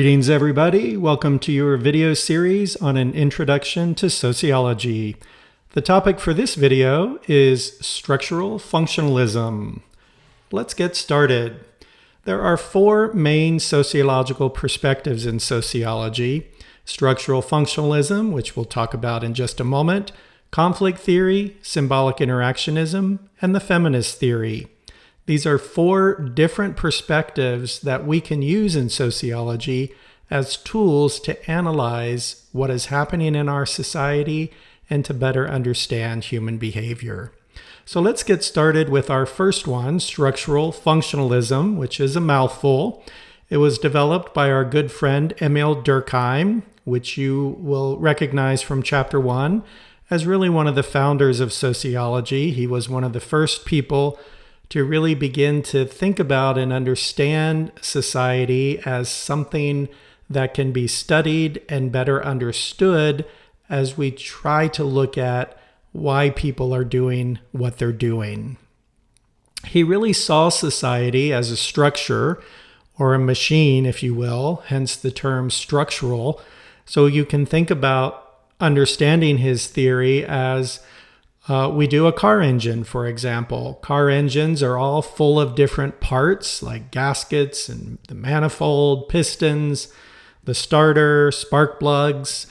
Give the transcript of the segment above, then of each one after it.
Greetings, everybody. Welcome to your video series on an introduction to sociology. The topic for this video is structural functionalism. Let's get started. There are four main sociological perspectives in sociology: structural functionalism, which we'll talk about in just a moment, conflict theory, symbolic interactionism, and the feminist theory. These are four different perspectives that we can use in sociology as tools to analyze what is happening in our society and to better understand human behavior. So let's get started with our first one, structural functionalism, which is a mouthful. It was developed by our good friend Emile Durkheim, which you will recognize from chapter 1 as really one of the founders of sociology. He was one of the first people to really begin to think about and understand society as something that can be studied and better understood as we try to look at why people are doing what they're doing. He really saw society as a structure or a machine, if you will, hence the term structural. So you can think about understanding his theory as we do a car engine, for example. Car engines are all full of different parts like gaskets and the manifold, pistons, the starter, spark plugs,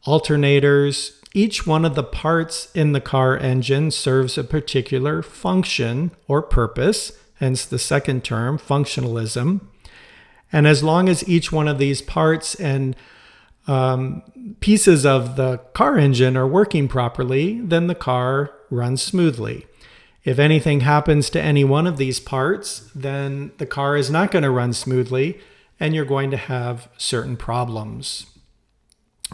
alternators. Each one of the parts in the car engine serves a particular function or purpose, hence the second term, functionalism. And as long as each one of these parts and pieces of the car engine are working properly, then the car runs smoothly. If anything happens to any one of these parts, then the car is not going to run smoothly and you're going to have certain problems.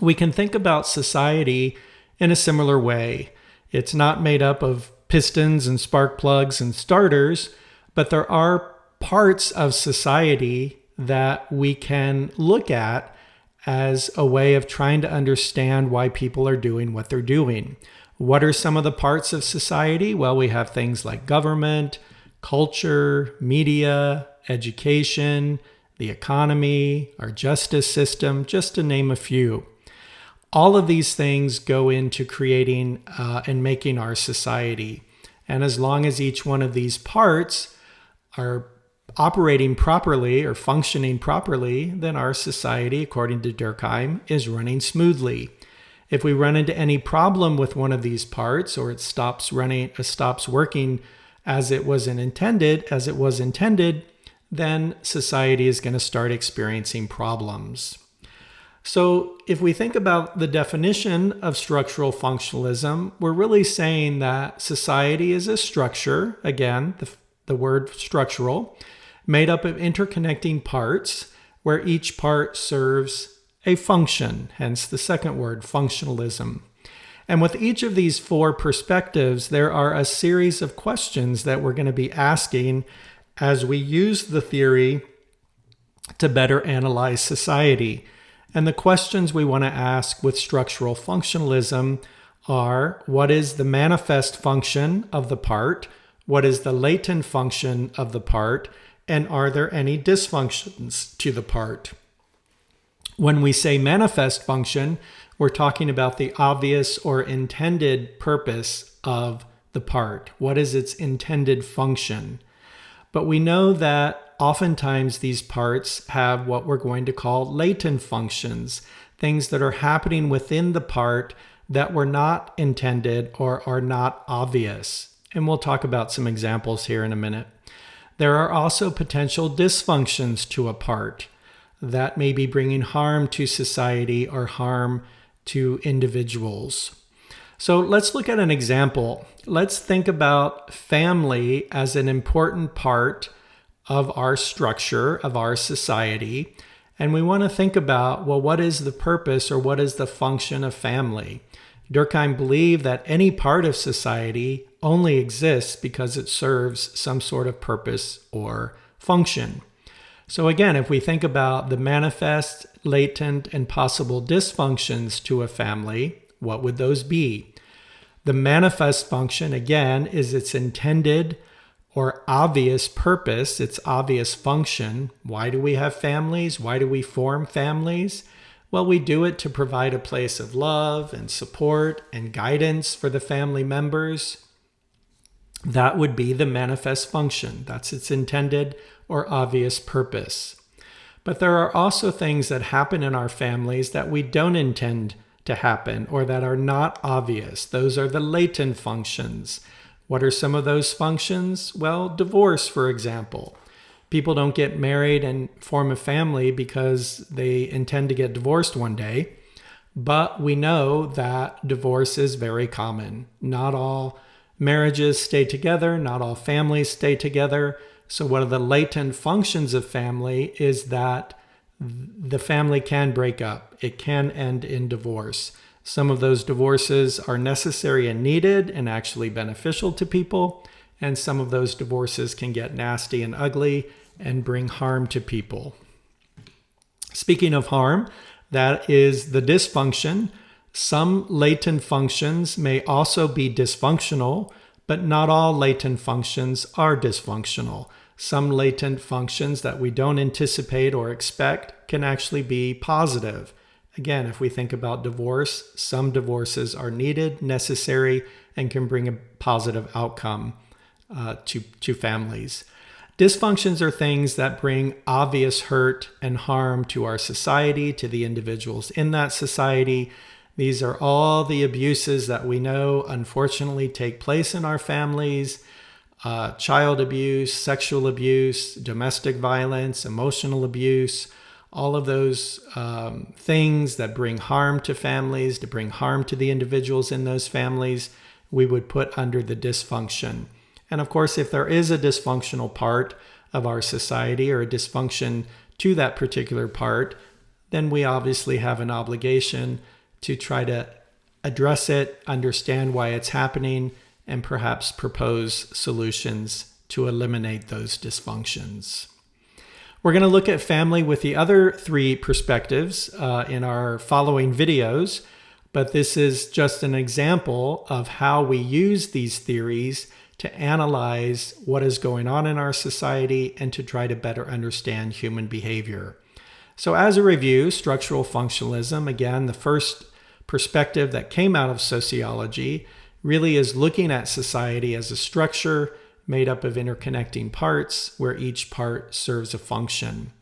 We can think about society in a similar way. It's not made up of pistons and spark plugs and starters, but there are parts of society that we can look at as a way of trying to understand why people are doing what they're doing. What are some of the parts of society? Well, we have things like government, culture, media, education, the economy, our justice system, just to name a few. All of these things go into creating and making our society. And as long as each one of these parts are operating properly or functioning properly, then our society, according to Durkheim, is running smoothly. If we run into any problem with one of these parts, or it stops working as it was intended, then society is going to start experiencing problems. So if we think about the definition of structural functionalism, we're really saying that society is a structure, again, the word structural, made up of interconnecting parts where each part serves a function, hence the second word, functionalism. And with each of these four perspectives, there are a series of questions that we're going to be asking as we use the theory to better analyze society. And the questions we want to ask with structural functionalism are: what is the manifest function of the part? What is the latent function of the part? And are there any dysfunctions to the part? When we say manifest function, we're talking about the obvious or intended purpose of the part. What is its intended function? But we know that oftentimes these parts have what we're going to call latent functions, things that are happening within the part that were not intended or are not obvious. And we'll talk about some examples here in a minute. There are also potential dysfunctions to a part that may be bringing harm to society or harm to individuals. So let's look at an example. Let's think about family as an important part of our structure, of our society. And we want to think about, well, what is the purpose or what is the function of family? Durkheim believed that any part of society only exists because it serves some sort of purpose or function. So again, if we think about the manifest, latent, and possible dysfunctions to a family, what would those be? The manifest function, again, is its intended or obvious purpose, its obvious function. Why do we have families? Why do we form families? Well, we do it to provide a place of love and support and guidance for the family members. That would be the manifest function. That's its intended or obvious purpose. But there are also things that happen in our families that we don't intend to happen or that are not obvious. Those are the latent functions. What are some of those functions? Well, divorce, for example. People don't get married and form a family because they intend to get divorced one day. But we know that divorce is very common. Not all marriages stay together. Not all families stay together. So one of the latent functions of family is that the family can break up. It can end in divorce. Some of those divorces are necessary and needed and actually beneficial to people. And some of those divorces can get nasty and ugly and bring harm to people. Speaking of harm, that is the dysfunction. Some latent functions may also be dysfunctional, but not all latent functions are dysfunctional. Some latent functions that we don't anticipate or expect can actually be positive. Again, if we think about divorce, some divorces are needed, necessary, and can bring a positive outcome to families. Dysfunctions are things that bring obvious hurt and harm to our society, to the individuals in that society. These are all the abuses that we know unfortunately take place in our families. Child abuse, sexual abuse, domestic violence, emotional abuse, all of those things that bring harm to families, to bring harm to the individuals in those families, we would put under the dysfunction. And of course, if there is a dysfunctional part of our society or a dysfunction to that particular part, then we obviously have an obligation to try to address it, understand why it's happening, and perhaps propose solutions to eliminate those dysfunctions. We're going to look at family with the other three perspectives in our following videos, but this is just an example of how we use these theories to analyze what is going on in our society and to try to better understand human behavior. So as a review, structural functionalism, again, the first perspective that came out of sociology, really is looking at society as a structure made up of interconnecting parts where each part serves a function.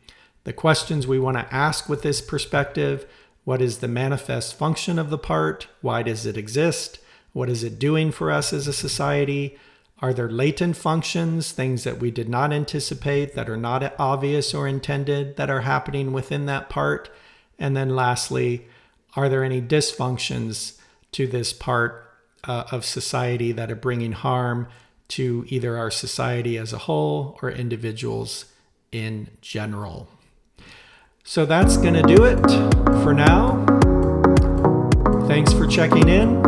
The questions we want to ask with this perspective: what is the manifest function of the part? Why does it exist? What is it doing for us as a society? Are there latent functions, things that we did not anticipate, that are not obvious or intended, that are happening within that part? And then lastly, are there any dysfunctions to this part of society that are bringing harm to either our society as a whole or individuals in general? So that's going to do it for now. Thanks for checking in.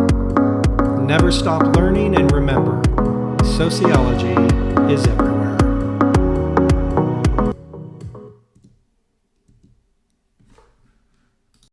Never stop learning, and remember, sociology is everywhere.